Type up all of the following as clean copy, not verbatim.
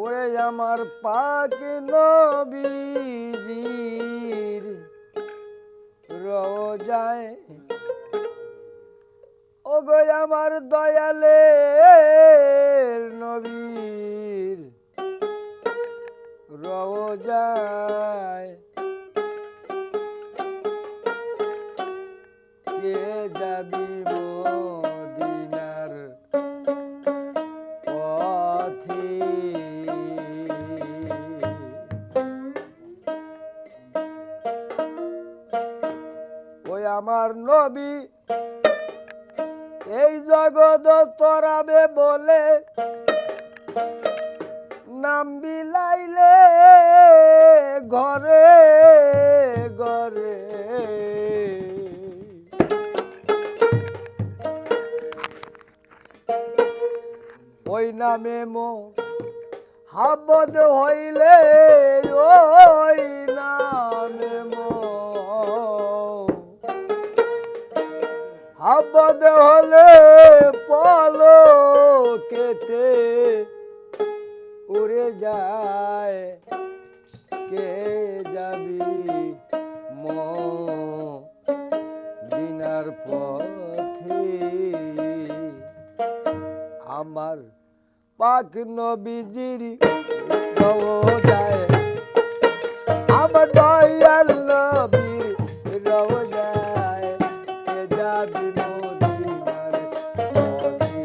ওরে আমার পাক নবীজির রোজায়, ওগো আমার দয়ালের নবীর রোজায়, কে যাবি মদিনার পথে? ওই আমার নবী এই জগৎ তরাবে বলে নাম বিলাইলে ঘরে ঘরে, ওই নামে হাবদ হইলে, ওই নামে হাবদ হলে পলকেতে উড়ে যায়, কে যাবি মদিনার পথে? আমার পাক নবীজির রোজায়, আমার দয়াল নবীর রোজায়, কে যাবি মদিনার পথে?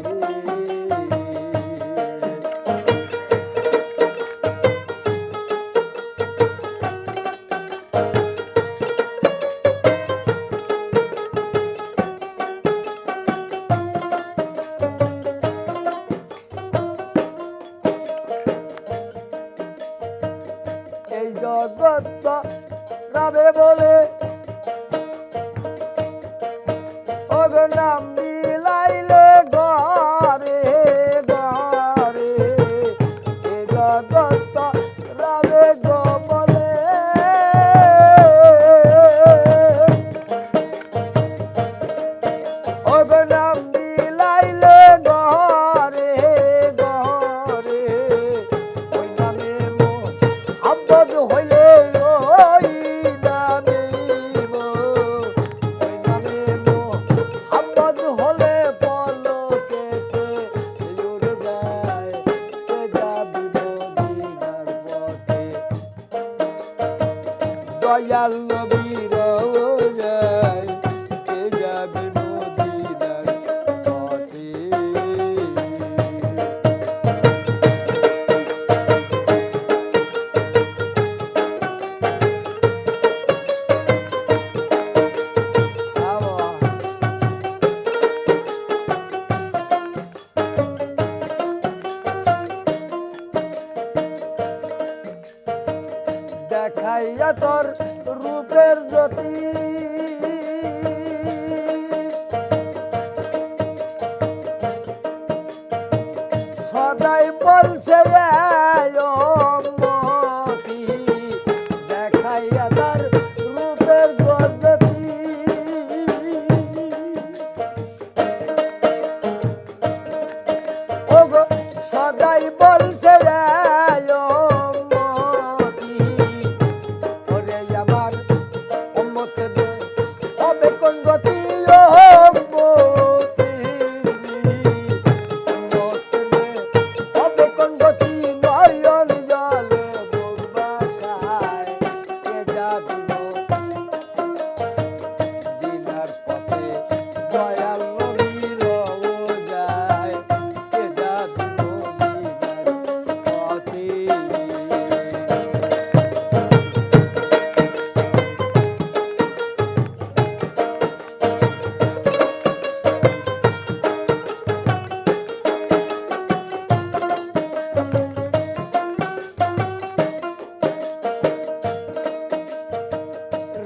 এই জগৎ রাবে বলে ওগো নাম বিলাইলে ঘরে ঘরে, এই জগৎ রাবে গো বলে ওগো নাম বিলাইলে ঘরে ঘরে, ওই নামে আব্বদ হইলে ওই নামে ওই নামে আব্বদ হলে পলকেতে উড়ে যায়, কে যাবি মদিনার পথে? দয়াল নবীর রোজায়, কে যাবি মদিনার পথে? দেখাইয়া তোর রূপের জ্যোতি, সদাই বলছে মতি, দেখাইয়া তোর রূপের জ্যোতি, ওগো সদাই বলছে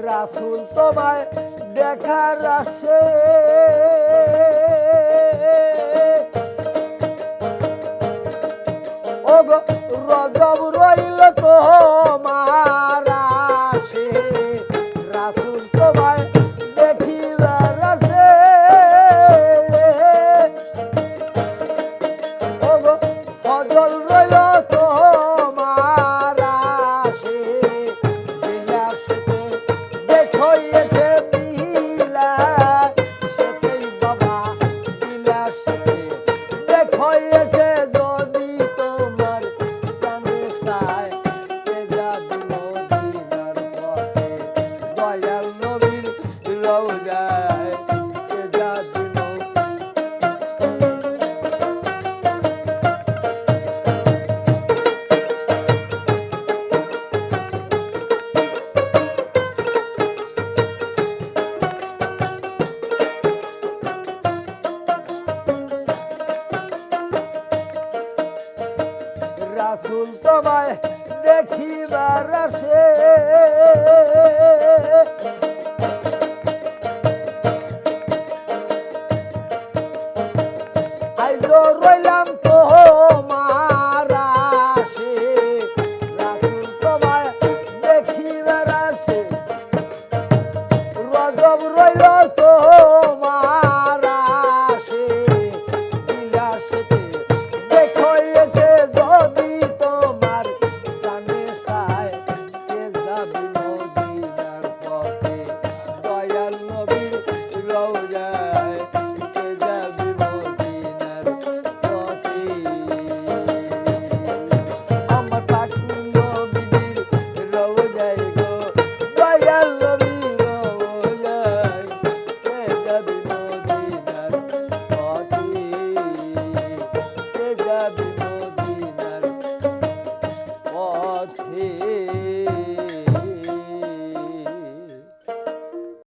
রাসূল তোমায় দেখার আসে ওগো রজব রইল তোমার তোমায় দেখিবার আসে